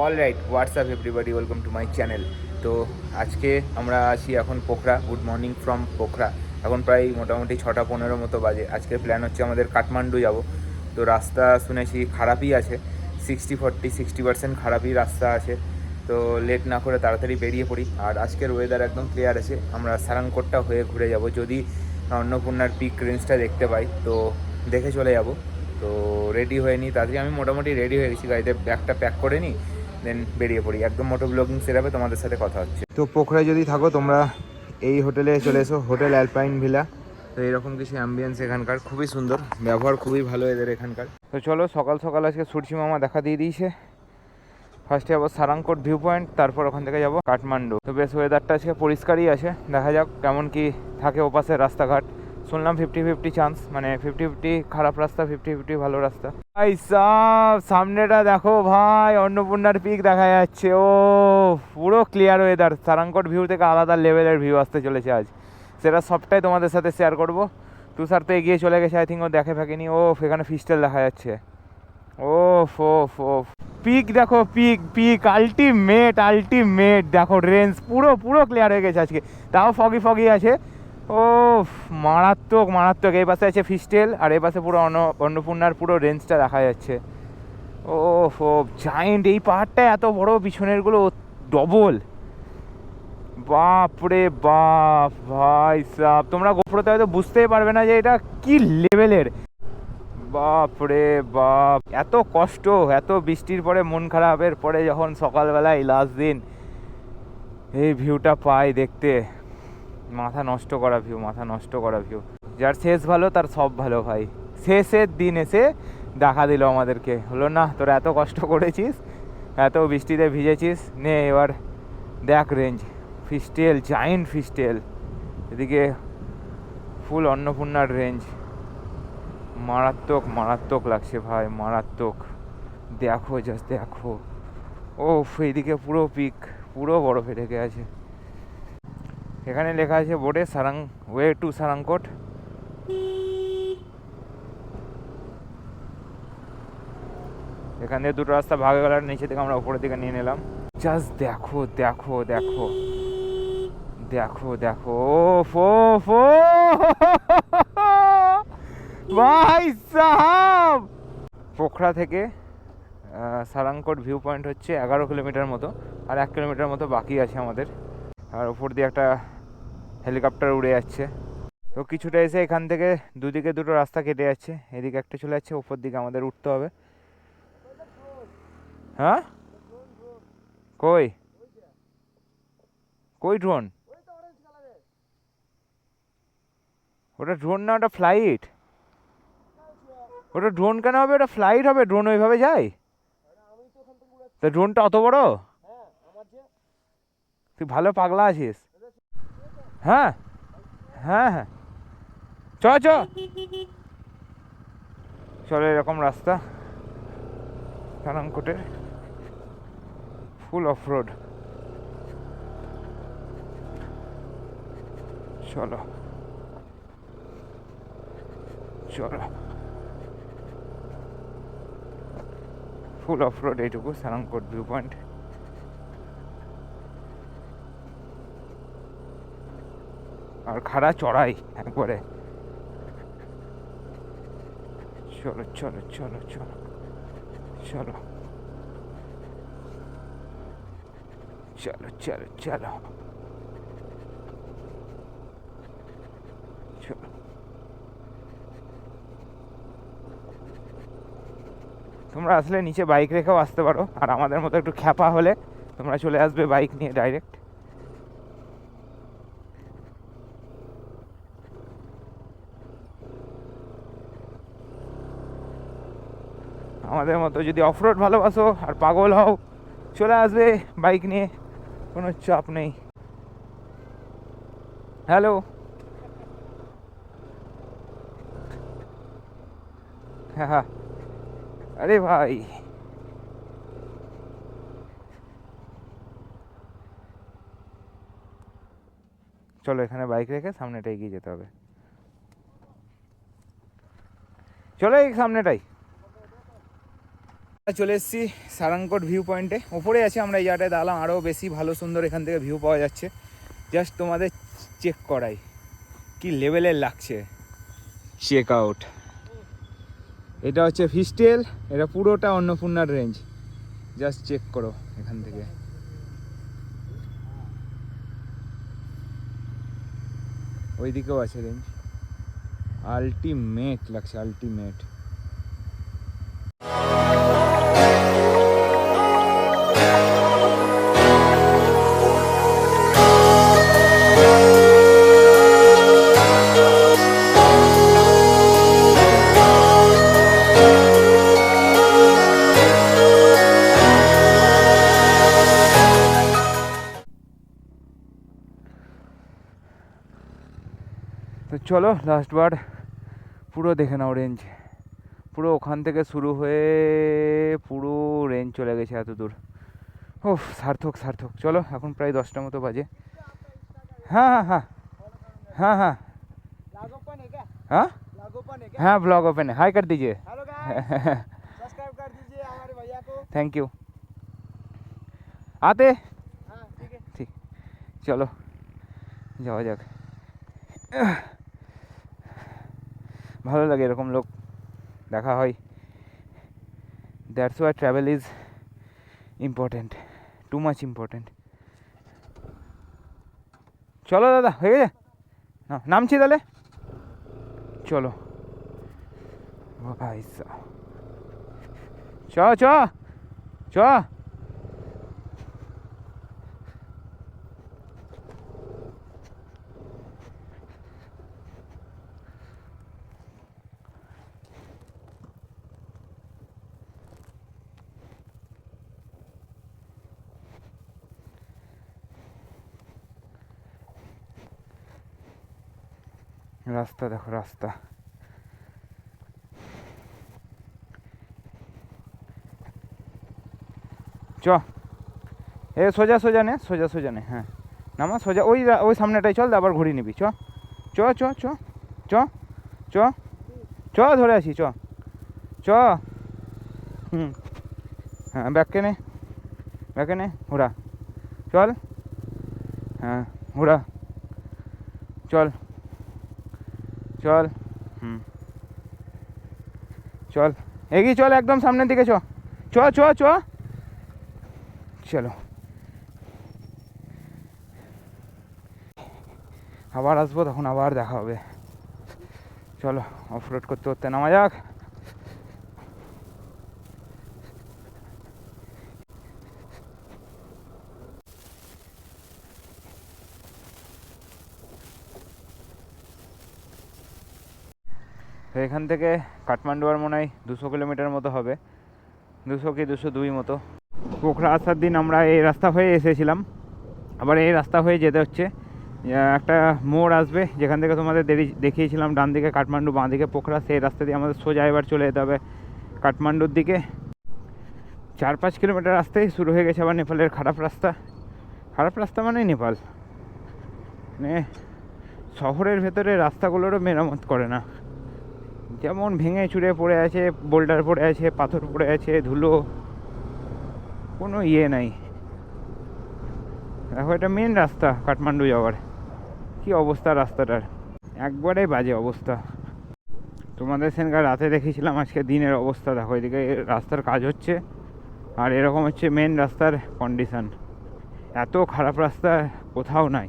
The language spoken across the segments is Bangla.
Alright, WhatsApp everybody, welcome to my channel. তো আজকে আমরা আছি এখন Pokhara. Good morning from Pokhara. এখন প্রায় মোটামুটি 6:15 মতো বাজে। আজকের প্ল্যান হচ্ছে আমাদের কাঠমান্ডু যাব। তো রাস্তা শুনেছি খারাপই আছে, 60% খারাপই রাস্তা আছে। তো লেট না করে তাড়াতাড়ি বেরিয়ে পড়ি। আর আজকের ওয়েদার একদম ক্লিয়ার আছে। আমরা সারাংকোটটা হয়ে ঘুরে যাব, যদি অন্নপূর্ণার পিক রেঞ্জটা দেখতে পাই তো দেখে চলে যাব। তো রেডি হয়ে নিই তাড়াতাড়ি। আমি মোটামুটি রেডি হয়ে গেছি, গাড়িতে ব্যাগটা প্যাক করে নিই, দেন বেরিয়ে পড়ি। একদম মোটো ব্লগিং সেরাপে তোমাদের সাথে কথা হচ্ছে। তো পোখরায় যদি থাকো তোমরা, এই হোটেলে চলে এসো, হোটেল অ্যালপাইন ভিলা। তো এইরকম কিছু অ্যাম্বিয়েন্স এখানকার, খুবই সুন্দর, ব্যবহার খুবই ভালো এদের এখানকার। তো চলো, সকাল সকাল আজকে সূর্যি মামা দেখা দিয়ে দিয়েছে। ফার্স্টে যাবো সারাংকোট ভিউ পয়েন্ট, তারপর ওখান থেকে যাবো কাঠমান্ডু। তো বেশ ওয়েদারটা আজকে পরিষ্কারই আছে, দেখা যাক কেমন কি থাকে ওপাশে রাস্তাঘাট। শুনলাম 50-50 চান্স, মানে 50-50 খারাপ রাস্তা, 50-50 ভালো রাস্তা। ভাই সব সামনেটা দেখো ভাই, অন্নপূর্ণার পিক দেখা যাচ্ছে। ও পুরো ক্লিয়ার ওয়েদার, সারাংকোট ভিউ থেকে আলাদা লেভেলের ভিউ আসতে চলেছে আজ। সেটা সবটাই তোমাদের সাথে শেয়ার করবো। তুষার তো এগিয়ে চলে গেছে, আই থিঙ্ক ও দেখে ফেকেনি। ও এখানে ফিস্টেল দেখা যাচ্ছে। ও ফো পিক দেখো, পিক পিক আলটিমেট আলটিমেট। দেখো রেঞ্জ পুরো পুরো ক্লিয়ার হয়ে গেছে আজকে, তাও ফগি ফগি আছে। ও মারাত্মক মারাত্মক। এই পাশে আছে ফিস্টেল, আর এই পাশে পুরো অন্নপূর্ণার পুরো রেঞ্জটা দেখা যাচ্ছে। ও জায়েন্ট এই পাহাড়টা এত বড়, পিছনেরগুলো ডবল। বাপ রে বাপ ভাই সাব, তোমরা গোপ্রোতে হয়তো বুঝতেই পারবে না যে এটা কি লেভেলের। বাপ রে বাপ, এত কষ্ট, এত বৃষ্টির পরে মন খারাপের পরে যখন সকালবেলায় লাস্ট দিন এই ভিউটা পাই দেখতে, মাথা নষ্ট করা ভিউ, মাথা নষ্ট করা ভিউ। যার শেষ ভালো তার সব ভালো ভাই। শেষের দিন এসে দেখা দিল আমাদেরকে, হলো না তোরা এত কষ্ট করেছিস, এত বৃষ্টিতে ভিজেছিস, নে এবার দেখ রেঞ্জ। ফিস্টেল, জায়েন্ট ফিস্টেল, এদিকে ফুল অন্নপূর্ণার রেঞ্জ। মারাত্মক মারাত্মক লাগছে ভাই, মারাত্মক। দেখো জাস্ট দেখো, ও এইদিকে পুরো পিক, পুরো বরফে ঢেকে আছে। এখানে লেখা আছে বোর্ডে সারাং ওয়ে টু সারাংকোট। এখান থেকে দুটো রাস্তা ভাগ গেল, নিচে থেকে আমরা উপরের দিকে নিয়ে নিলাম। জাস্ট দেখো দেখো দেখো দেখো দেখো, ও ফো ভাই সাহাব। পোখরা থেকে সারাংকোট ভিউ পয়েন্ট হচ্ছে 11 কিলোমিটার মতো, আর 1 কিলোমিটার মতো বাকি আছে আমাদের। আর ওপর দিয়ে একটা হেলিকপ্টার উড়ে যাচ্ছে। তো কিছুটা এসে এখান থেকে দুদিকে দুটো রাস্তা কেটে যাচ্ছে, এদিকে একটা চলে যাচ্ছে, ওপর দিকে আমাদের উঠতে হবে। হ্যাঁ, কই কই ড্রোন? ওটা ড্রোন না, ওটা ফ্লাইট। ওটা ড্রোন কেন হবে, ওটা ফ্লাইট হবে। ড্রোন ওইভাবে যায়? তা ড্রোনটা অত বড়? তুই ভালো পাগলা আছিস। হ্যাঁ হ্যাঁ হ্যাঁ, চ চ চলো, এরকম রাস্তা সারাংকোটের, ফুল অফ রোড। চলো চলো, ফুল অফ রোড এইটুকু সারাংকোট ভিউ পয়েন্ট। আর খাড়া চড়াই একবারে। চলো চলো চলো চলো চলো চলো চলো চলো চলো। তোমরা আসলে নিচে বাইক রেখেও আসতে পারো, আর আমাদের মতো একটু খ্যাপা হলে তোমরা চলে আসবে বাইক নিয়ে ডাইরেক্ট। আমাদের মতো যদি অফরোড ভালোবাসো আর পাগল হও, চলে আসবে বাইক নিয়ে, কোনো চাপ নেই। হ্যালো, হ্যাঁ হ্যাঁ, আরে ভাই চলো, এখানে বাইক রেখে সামনেটা এগিয়ে যেতে হবে। চলো এই সামনেটাই। চলে এসেছি সারাংকোট ভিউ পয়েন্টে। ওপরে আছি আমরা, এই জায়গাটায় দাঁড়ালাম, আরও বেশি ভালো সুন্দর এখান থেকে ভিউ পাওয়া যাচ্ছে। জাস্ট তোমাদের চেক করাই কি লেভেলের লাগছে। Check out. এটা হচ্ছে ফিস্টেল, এটা পুরোটা অন্নপূর্ণার রেঞ্জ। জাস্ট চেক করো এখান থেকে। ওইদিকেও আছে রেঞ্জ। আলটিমেট লাগছে, আলটিমেট। তো চলো লাস্ট বার পুরো দেখে নাও রেঞ্জ। পুরো ওখান থেকে শুরু হয়ে পুরো রেঞ্জ চলে গেছে এত দূর। ও সার্থক সার্থক। চলো এখন প্রায় 10টা মতো বাজে। হ্যাঁ হ্যাঁ হ্যাঁ हाँ हाँ हाँ हाँ ब्लॉग ओपन है। हाय कर दीजिए। सब्सक्राइब कर दीजिए हमारे भैया को। Thank you. आते ठीक है ठीक। चलो যাওয়া যাক। ভালো লাগে এরকম লোক দেখা হয়। That's why travel is important, too much important. চলো দাদা, হয়ে গেছে নামছি তাহলে। চলো ভাই চ চ চ। রাস্তা দেখো, রাস্তা চ। এ সোজা সোজা নে, সোজা সোজা নে। হ্যাঁ নামা সোজা, ওই ওই সামনেটাই চল, আবার ঘুরিয়ে নিবি। চ চ চ চ চ চ চ, ধরে আসি। চ চ। হুম হ্যাঁ, ব্যাককে নে, ব্যাকে নে, ঘোরা। চল হ্যাঁ ঘোরা, চল চল। হুম চল এগিয়ে চল, একদম সামনের দিকে চ চ চ চ। চলো আবার আসবো, তখন আবার দেখা হবে। চলো অফরোড করতে করতে নামা যাক। তো এখান থেকে কাঠমান্ডু আর মনে হয় 200 কিলোমিটার মতো হবে, 200 কি 202 মতো। পোখরা আসার দিন আমরা এই রাস্তা হয়ে এসেছিলাম, আবার এই রাস্তা হয়ে যেতে হচ্ছে। একটা মোড় আসবে যেখান থেকে তোমাদের দেখিয়েছিলাম, ডান দিকে কাঠমান্ডু, বাঁ দিকে পোখরা, সেই রাস্তা দিয়ে আমাদের সোজা এবার চলে যেতে হবে কাঠমান্ডুর দিকে। 4-5 কিলোমিটার রাস্তায় শুরু হয়ে গেছে আবার নেপালের খারাপ রাস্তা। খারাপ রাস্তা মানে নেপাল, মানে শহরের ভেতরে রাস্তাগুলোরও মেরামত করে না। যেমন ভেঙে চুরে পড়ে আছে, বোল্ডার পড়ে আছে, পাথর পড়ে আছে, ধুলো, কোনো ইয়ে নাই। দেখো এটা মেন রাস্তা কাঠমান্ডু যাওয়ার, কী অবস্থা রাস্তাটার, একবারে বাজে অবস্থা। তোমাদের সেনকার রাতে দেখেছিলাম, আজকে দিনের অবস্থা দেখো। এদিকে রাস্তার কাজ হচ্ছে, আর এরকম হচ্ছে মেন রাস্তার কন্ডিশান। এত খারাপ রাস্তা কোথাও নাই।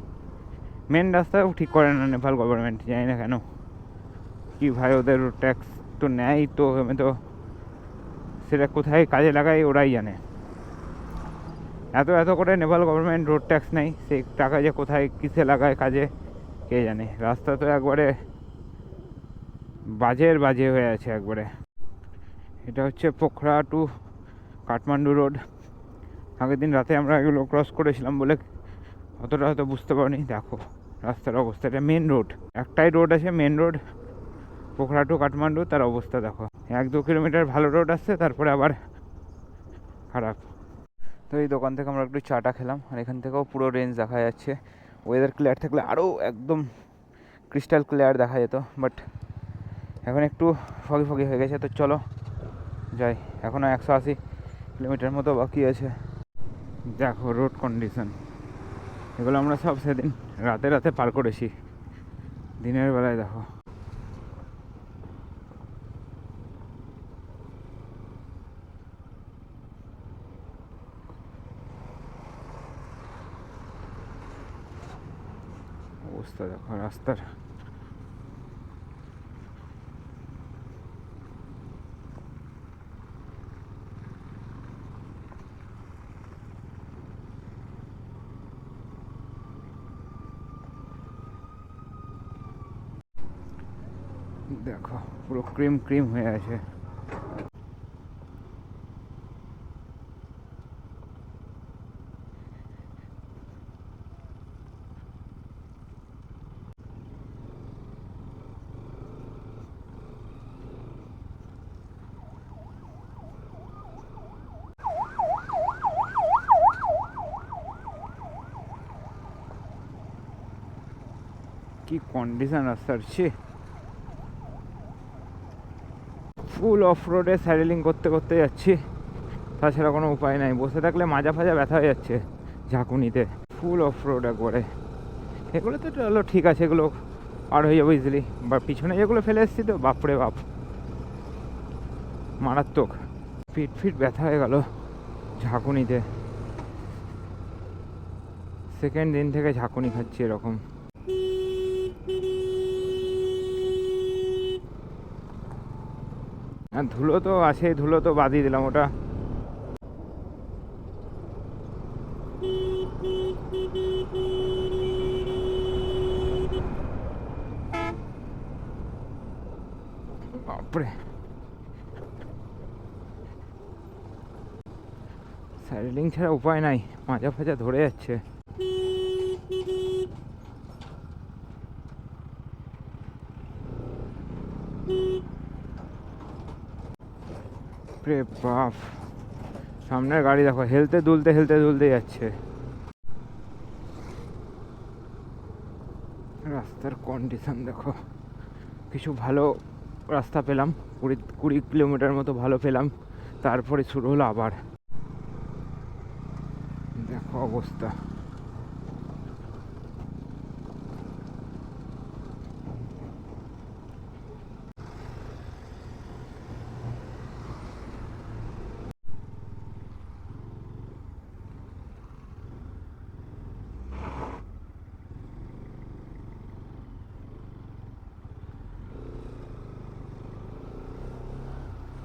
মেন রাস্তাও ঠিক করে না নেপাল গভর্নমেন্ট, জানি না কেন। কি ভাই, ওদের রোড ট্যাক্স তো নেয়, তো আমি তো সেটা কোথায় কাজে লাগাই ওরাই জানে। এত এত করে নেপাল গভর্নমেন্ট রোড ট্যাক্স নেই, সেই টাকা যে কোথায় কিসে লাগায় কাজে কে জানে। রাস্তা তো একবারে বাজের বাজে হয়ে আছে একবারে। এটা হচ্ছে পোখরা টু কাঠমান্ডু রোড। আগের দিন রাতে আমরা এগুলো ক্রস করেছিলাম বলে অতটা হয়তো বুঝতে পারিনি। দেখো রাস্তার অবস্থা, এটা মেন রোড, একটাই রোড আছে main road Pokhara to Kathmandu, তার অবস্থা দেখো। 1-2 কিলোমিটার ভালো রোড আসছে, তারপরে আবার খারাপ। তো এই দোকান থেকে আমরা একটু চাটা খেলাম, আর এখান থেকেও পুরো রেঞ্জ দেখা যাচ্ছে। ওয়েদার ক্লিয়ার থাকলে আরও একদম ক্রিস্টাল ক্লিয়ার দেখা যেত, বাট এখন একটু ফগি ফগি হয়ে গেছে। তো চলো যাই, এখনও 180 কিলোমিটার মতো বাকি আছে। দেখো রোড কন্ডিশন, এগুলো আমরা সব সেদিন রাতে রাতে পার করেছি, দিনের বেলায় দেখো। অবস্থা দেখো রাস্তার। দেখো পুরো ক্রিম ক্রিম হয়ে আছে। কি কন্ডিশন রাস্তার, ছি। ফুল অফ রোডে স্যারেলিং করতে করতে যাচ্ছি, তাছাড়া কোনো উপায় নাই। বসে থাকলে মাজা ফাজা ব্যথা হয়ে যাচ্ছে ঝাঁকুনিতে। ফুল অফ রোড একবারে। এগুলো তো চলো ঠিক আছে, এগুলো পার হয়ে যাবো ইজিলি, বা পিছনে যেগুলো ফেলে এসেছি তো বাপরে বাপ মারাত্মক। পিঠ ফিট ব্যথা হয়ে গেল ঝাঁকুনিতে। সেকেন্ড দিন থেকে ঝাঁকুনি খাচ্ছি এরকম। আর ধুলো তো আছে, ধুলো তো বাদই দিলাম, ওটা বাপরে। স্যারেলিং ছাড়া উপায় নাই, মাজা ফাজা ধরে যাচ্ছে। রে বাপ, সামনের গাড়ি দেখো হেলতে দুলতে যাচ্ছে। রাস্তার কন্ডিশন দেখো। কিছু ভালো রাস্তা পেলাম, 20 কিলোমিটার মতো ভালো পেলাম, তারপরে শুরু হলো আবার। দেখো অবস্থা।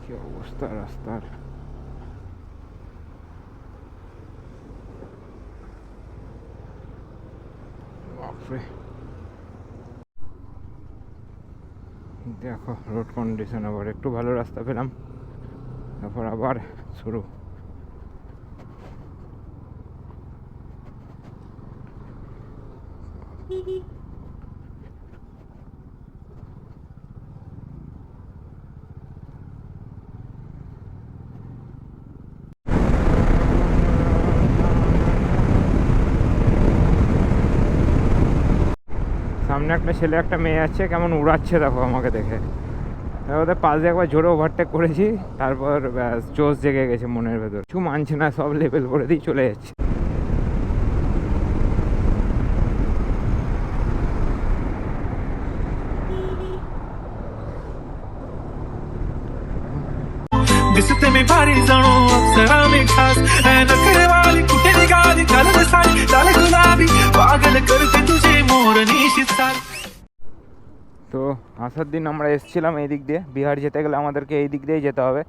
কি অবস্থা রাস্তার। বাপরে দেখো রোড কন্ডিশন। আবার একটু ভালো রাস্তা পেলাম, তারপর আবার শুরু। সামনে একটা ছেলে একটা মেয়ে আছে, কেমন উড়াচ্ছে দেখো আমাকে দেখে। ওদের পাশ দিয়ে একবার জোরে ওভারটেক করেছি, তারপর ব্যাস জোশ জেগে গেছে মনের ভেতর। কিছু মানছে না, সব লেভেল করে দিয়ে চলে যাচ্ছে। दिसते में भारी जाणो अप्सरा में खास है नखरे वाली कुठे निघाली कलर साडी लाल गुलाबी पागल करते तुझे मोरनी शिसारी। তো আসার দিন আমরা এসেছিলাম এই দিক দিয়ে। বিহার যেতে গেলে আমাদেরকে এই দিক দিয়েই যেতে হবে।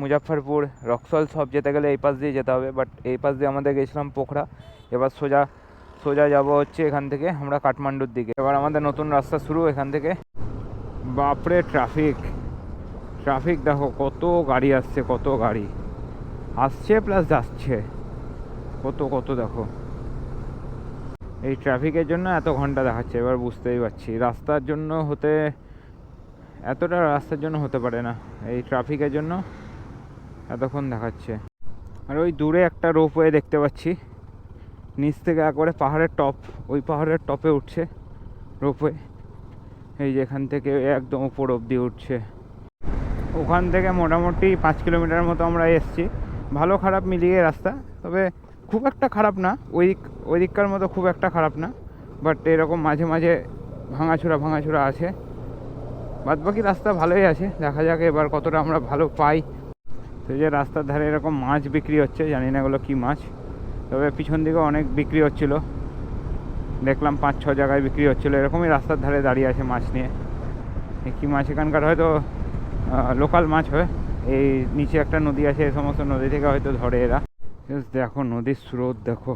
মুজাফরপুর রক্সল সব যেতে গেলে এই পাশ দিয়ে যেতে হবে, বাট এই পাশ দিয়ে আমাদের গেছিলাম পোখরা। এবার সোজা যাব হচ্ছে এখান থেকে আমরা কাঠমান্ডুর দিকে। এবার আমাদের নতুন রাস্তা শুরু এখান থেকে। বাপরে ট্রাফিক দেখো, কত গাড়ি আসছে, কত গাড়ি আসছে প্লাস যাচ্ছে, কত দেখো। এই ট্রাফিকের জন্য এত ঘন্টা দেখাচ্ছে। এবার বুঝতেই পারছি রাস্তার জন্য হতে পারে না, এই ট্রাফিকের জন্য এতক্ষণ দেখাচ্ছে। আর ওই দূরে একটা রোপওয়ে দেখতে পাচ্ছি, নিচ থেকে একবারে পাহাড়ের টপ, ওই পাহাড়ের টপে উঠছে রোপওয়ে। এই যেখান থেকে একদম উপর অবধি উঠছে। ওখান থেকে মোটামুটি 5 কিলোমিটার মতো আমরা এসেছি। ভালো খারাপ মিলিয়ে রাস্তা, তবে খুব একটা খারাপ না, ওই দিককার মতো খুব একটা খারাপ না, বাট এরকম মাঝে মাঝে ভাঙাচোরা আছে। বাদবাকি রাস্তা ভালোই আছে, দেখা যাক এবার কতটা আমরা ভালো পাই। তো যে রাস্তার ধারে এরকম মাছ বিক্রি হচ্ছে, জানি না এগুলো কী মাছ, তবে পিছন দিকে অনেক বিক্রি হচ্ছিলো, দেখলাম 5-6 জায়গায় বিক্রি হচ্ছিলো। এরকমই রাস্তার ধারে দাঁড়িয়ে আছে মাছ নিয়ে। কী মাছ এখানকার হয়তো লোকাল মাছ হয়। এই নিচে একটা নদী আছে, এই সমস্ত নদী থেকে হয়তো ধরে এরা। দেখো নদীর স্রোত দেখো।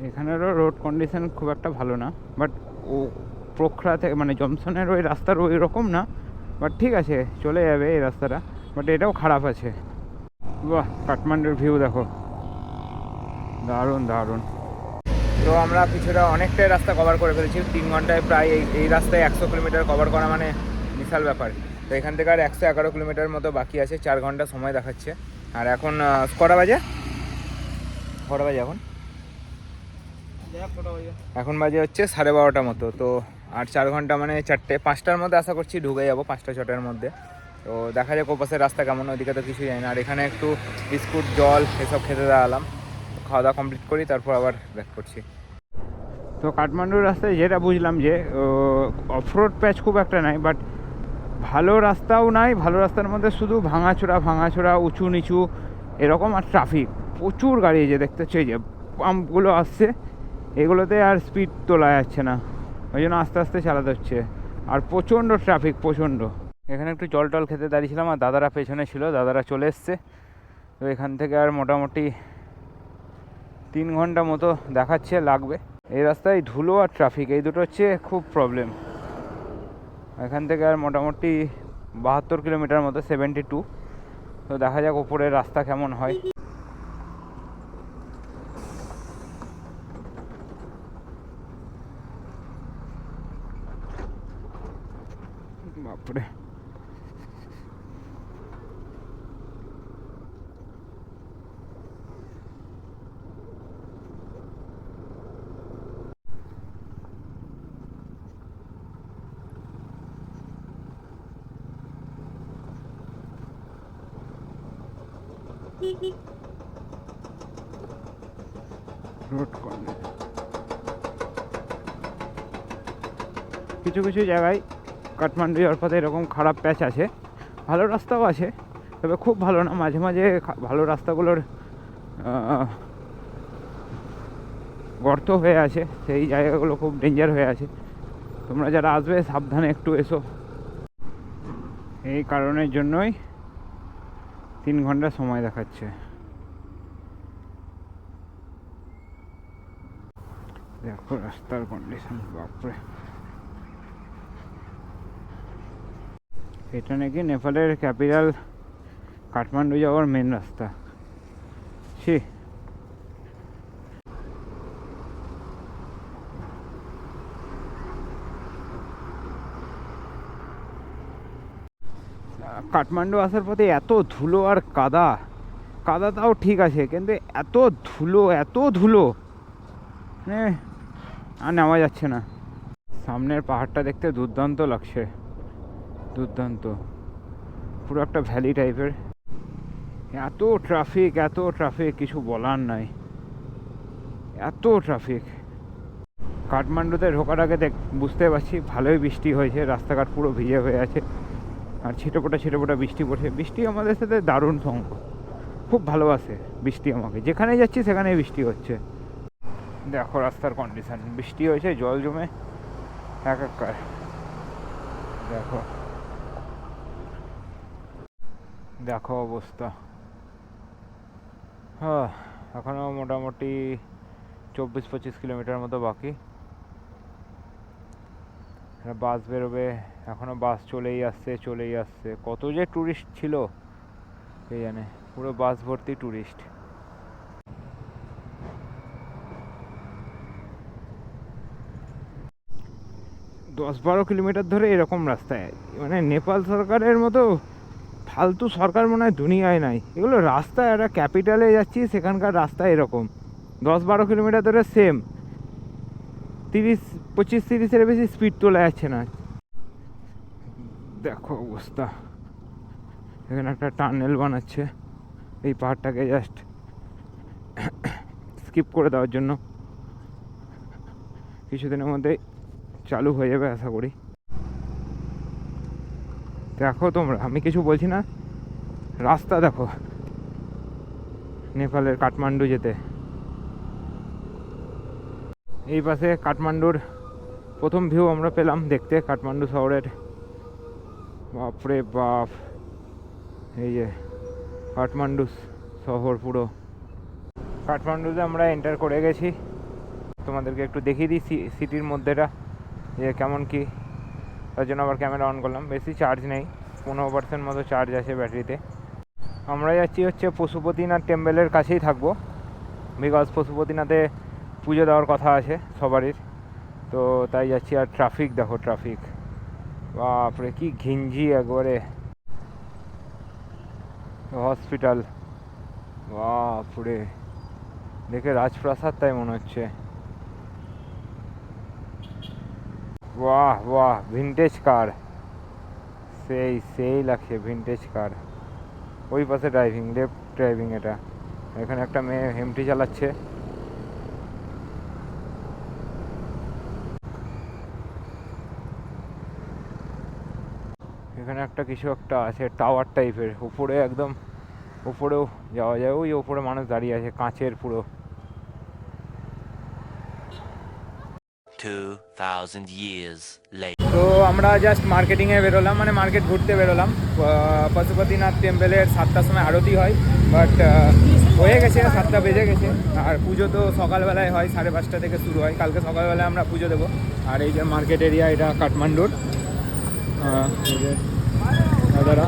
এখানেরও রোড কন্ডিশন খুব একটা ভালো না, বাট ও পোখরা থেকে মানে জমসনের ওই রাস্তার ওই রকম না, বাট ঠিক আছে, চলে যাবে এই রাস্তাটা, বাট এটাও খারাপ আছে। বাহ, কাঠমান্ডুর ভিউ দেখো, দারুণ দারুণ। তো আমরা কিছুটা অনেকটাই রাস্তা কভার করে ফেলেছি 3 ঘন্টায় প্রায়। এই রাস্তায় 100 কিলোমিটার কভার করা মানে বিশাল ব্যাপার। তো এখান থেকে আর 111 কিলোমিটার মতো বাকি আছে, 4 ঘন্টা সময় দেখাচ্ছে। আর এখন কটা বাজে এখন বাজে হচ্ছে 12:30 মতো। তো আর 4 ঘন্টা মানে 5টার মধ্যে আশা করছি ঢুকে যাবো, 5টা-6টার মধ্যে। তো দেখা যাক ওপাশের রাস্তা কেমন, ওইদিকে তো কিছুই জানি না। আর এখানে একটু বিস্কুট জল এসব খেতে দাঁড়ালাম, খাওয়া দাওয়া কমপ্লিট করি, তারপর আবার ব্যাক করছি। তো কাঠমান্ডুর রাস্তায় যেটা বুঝলাম যে অফরোড প্যাচ খুব একটা নাই, বাট ভালো রাস্তাও নাই। ভালো রাস্তার মধ্যে শুধু ভাঙাচোরা উঁচু নিচু এরকম, আর ট্রাফিক প্রচুর গাড়ি। যে দেখতে হচ্ছে যে পাম্পগুলো আসছে, এগুলোতে আর স্পিড তোলা যাচ্ছে না, ওই জন্য আস্তে আস্তে চালাতে হচ্ছে। আর প্রচণ্ড ট্রাফিক, প্রচণ্ড। এখানে একটু জল টল খেতে দাঁড়িয়েছিলাম, আর দাদারা পেছনে ছিল, দাদারা চলে এসছে। তো এখান থেকে আর মোটামুটি 3 ঘন্টা মতো দেখাচ্ছে লাগবে। এই রাস্তায় ধুলো আর ট্রাফিক, এই দুটো হচ্ছে খুব প্রবলেম। এখান থেকে আর মোটামুটি 72 কিলোমিটার মতো, 72। তো দেখা যাক ওপরের রাস্তা কেমন হয়। বাপরে, রোড কর্নার কিছু কিছু জায়গায় কাঠমান্ডু যাওয়ার পথে এরকম খারাপ প্যাচ আছে। ভালো রাস্তাও আছে, তবে খুব ভালো না। মাঝে মাঝে ভালো রাস্তাগুলোর গর্ত হয়ে আছে, সেই জায়গাগুলো খুব ডেঞ্জার হয়ে আছে। তোমরা যারা আসবে সাবধানে একটু এসো। এই কারণের জন্যই 3 ঘন্টা সময় দেখাচ্ছে। দেখো রাস্তার কন্ডিশন, বাপরে। এটা নাকি নেপালের ক্যাপিটাল কাঠমান্ডু যাওয়ার মেন রাস্তা। ছি, কাঠমান্ডু আসার পথে এত ধুলো আর কাদা তাও ঠিক আছে, কিন্তু এত ধুলো মানে আর নেওয়া যাচ্ছে না। সামনের পাহাড়টা দেখতে দুর্দান্ত লাগছে, দুর্দান্ত, পুরো একটা ভ্যালি টাইপের। এত ট্রাফিক কিছু বলার নাই, এত ট্রাফিক। কাঠমান্ডুতে ঢোকার আগে বুঝতে পারছি ভালোই বৃষ্টি হয়েছে, রাস্তাঘাট পুরো ভিজে হয়ে আছে, আর ছিটেফোঁটা বৃষ্টি পড়ছে। বৃষ্টি আমাদের সাথে দারুণ সঙ্গ, খুব ভালোবাসে বৃষ্টি আমাকে। যেখানে যাচ্ছি সেখানেই বৃষ্টি হচ্ছে। দেখো রাস্তার কন্ডিশন, বৃষ্টি হয়েছে, জল জমে একাকার। দেখো অবস্থা। হ্যাঁ, এখনও মোটামুটি 24-25 কিলোমিটার মতো বাকি। বাস বেরোবে, এখনও বাস চলেই আসছে। কত যে ট্যুরিস্ট ছিল কে জানে, পুরো বাস ভর্তি ট্যুরিস্ট। দশ 12 কিলোমিটার ধরে এরকম রাস্তায়, মানে নেপাল সরকারের মতো ফালতু সরকার মনে হয় দুনিয়ায় নাই। এগুলো রাস্তা, একটা ক্যাপিটালে যাচ্ছি, সেখানকার রাস্তা এরকম 10-12 কিলোমিটার ধরে সেম 25-30-এর বেশি স্পিড তোলা যাচ্ছে না। দেখো অবস্থা, এখানে একটা টানেল বানাচ্ছে এই পাহাড়টাকে জাস্ট স্কিপ করে দেওয়ার জন্য। কিছুদিনের মধ্যেই চালু হয়ে যাবে আশা করি। দেখো তোমরা, আমি কিছু বলছি না, রাস্তা দেখো নেপালের কাঠমান্ডু যেতে। এই পাশে কাঠমান্ডুর প্রথম ভিউ আমরা পেলাম দেখতে, কাঠমান্ডু শহরের। বাপরে বাপ, এই যে কাঠমান্ডু শহর পুরো। কাঠমান্ডুতে আমরা এন্টার করে গেছি, তোমাদেরকে একটু দেখিয়ে দিই সিটির মধ্যেটা যে কেমন কি। তার জন্য আবার ক্যামেরা অন করলাম। বেশি চার্জ নেই, 15% মতো চার্জ আছে ব্যাটারিতে। আমরা যাচ্ছি হচ্ছে পশুপতিনাথ টেম্পলের কাছেই থাকবো, বিকজ পশুপতিনাথে পুজো দেওয়ার কথা আছে সবারই, তো তাই যাচ্ছি। আর ট্রাফিক দেখো, ট্রাফিক বাপরে কি ঘিঞ্জি একবারে। হসপিটাল, বাপরে দেখে রাজপ্রাসাদ তাই মনে হচ্ছে। বাহ বাহ, ভিনটেজ কার, সেই সেই লাগছে ভিনটেজ কার। ওই পাশে ড্রাইভিং, লেফট ড্রাইভিং এটা। এখানে একটা মেয়ে হেমটি চালাচ্ছে। এখানে একটা কিছু একটা আছে টাওয়ার টাইপের, উপরে একদম উপরেও যাওয়া যায়। ওই উপরে মানুষ দাঁড়িয়ে আছে, কাঁচের পুরো। 2000 years later. তো আমরা জাস্ট মার্কেটিংয়ে বেরোলাম, মানে মার্কেট ঘুরতে বেরোলাম। পশুপতিনাথ টেম্পলের 7টার সময় আরতি হয়, বাট হয়ে গেছে, 7টা বেজে গেছে। আর পুজো তো সকালবেলায় হয়, 5:30 থেকে শুরু হয়। কালকে সকালবেলায় আমরা পুজো দেবো। আর এই যে মার্কেট এরিয়া, এটা কাঠমান্ডুর। এই যে দাদারা,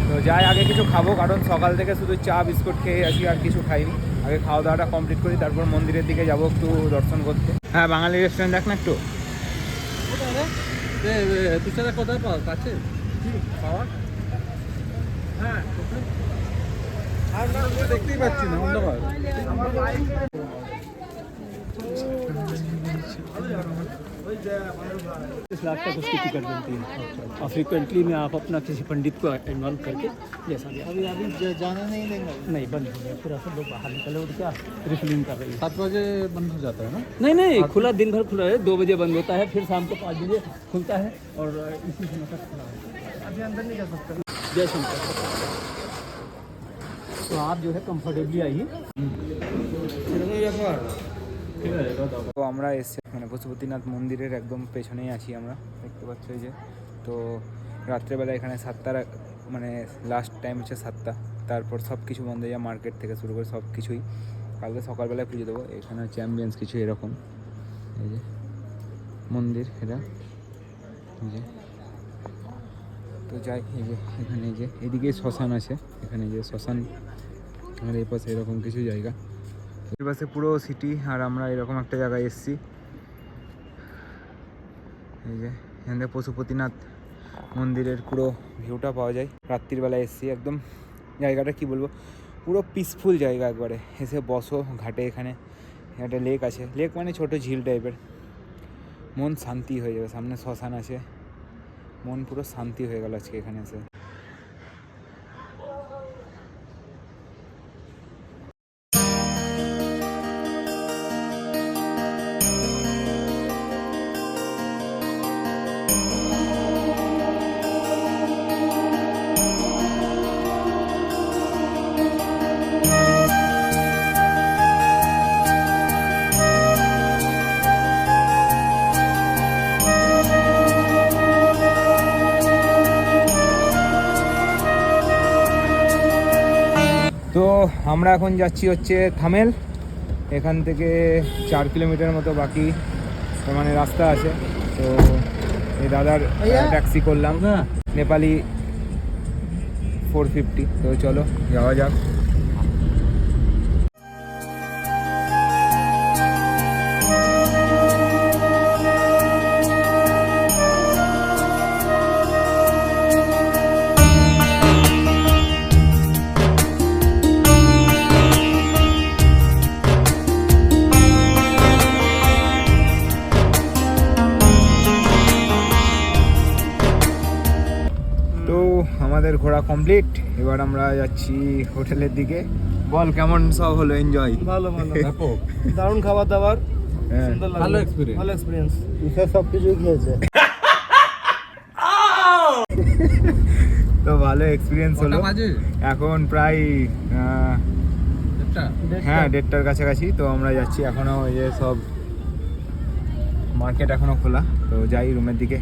তো যাই আগে কিছু খাবো, কারণ সকাল থেকে শুধু চা বিস্কুট খেয়ে আসি, আর কিছু খাইনি। আগে খাওয়া দাওয়াটা কমপ্লিট করি, তারপর মন্দিরের দিকে যাবো একটু দর্শন করতে। হ্যাঁ, বাঙালি রেস্টুরেন্ট দেখ না একটু। তুষারা কোথায় পাওয়া কাছে পাওয়া? হ্যাঁ, আমরা দেখতেই পাচ্ছি না, অন্ধকার। इस लाख तक उसकी टिकट बनती है और फ्रिक्वेंटली में आप अपना किसी पंडित को इन्वॉल्व करके जैसा भी अभी अभी जाना नहीं देंगे। नहीं बंद हो गया पूरा, सब लोग बाहर निकले और क्या रिफिलिंग कर रही है। 7 बजे बंद हो जाता है ना? नहीं खुला, दिन भर खुला है। 2 बजे बंद होता है, फिर शाम को 5 बजे खुलता है और इसी समय तक खुला है। अभी अंदर नहीं जा सकते। जय शंकर। तो आप जो है कम्फर्टेबली आइए। তো আমরা এসে মানে পশুপতিনাথ মন্দিরের একদম পেছনেই আছি আমরা, দেখতে পাচ্ছ এই যে। তো রাত্রেবেলা এখানে 7টার মানে লাস্ট টাইম হচ্ছে 7টা, তারপর সব কিছু বন্ধ হয়ে যায়, মার্কেট থেকে শুরু করে সব কিছুই। কালকে সকালবেলায় পুজো দেবো। এখানে হচ্ছে অ্যাম্বিয়েন্স কিছু এরকম, এই যে মন্দির এটা, এই যে। তো যাই, এই যে এখানে এই যে এদিকে শ্মশান আছে, এখানে যে শ্মশান, আর এই পাশে এরকম কিছু জায়গা। এর পাশে পুরো সিটি, আর আমরা এরকম একটা জায়গায় এসেছি। এই যে এখান থেকে পশুপতিনাথ মন্দিরের পুরো ভিউটা পাওয়া যায়। রাত্রিবেলায় এসেছি, একদম জায়গাটা কি বলবো, পুরো পিসফুল জায়গা একবারে। এসে বসো ঘাটে, এখানে একটা লেক আছে, লেক মানে ছোটো ঝিল টাইপের। মন শান্তি হয়ে যাবে, সামনে শ্মশান আছে, মন পুরো শান্তি হয়ে গেল আজকে এখানে এসে। তো আমরা এখন যাচ্ছি হচ্ছে থামেল। এখান থেকে 4 কিলোমিটার মতো বাকি মানে রাস্তা আছে। তো এই দাদার ট্যাক্সি করলাম, নেপালি 450। তো চলো যাওয়া যাক। আমাদের ঘোরা কমপ্লিট। এবার আমরা যাচ্ছি হোটেলের দিকে। বল কেমন সব হলো, এনজয়? ভালো ভালো দারুণ খাবার দাবার, হ্যাঁ সুন্দর লাগলো, ভালো এক্সপিরিয়েন্স। ঈশা সব কিছুই খেয়েছে। তো ভালো এক্সপিরিয়েন্স হলো। এখন প্রায় হ্যাঁ 1:30টার কাছাকাছি। তো আমরা যাচ্ছি, এখনো ওই যে সব মার্কেট এখনো খোলা। তো যাই রুমের দিকে।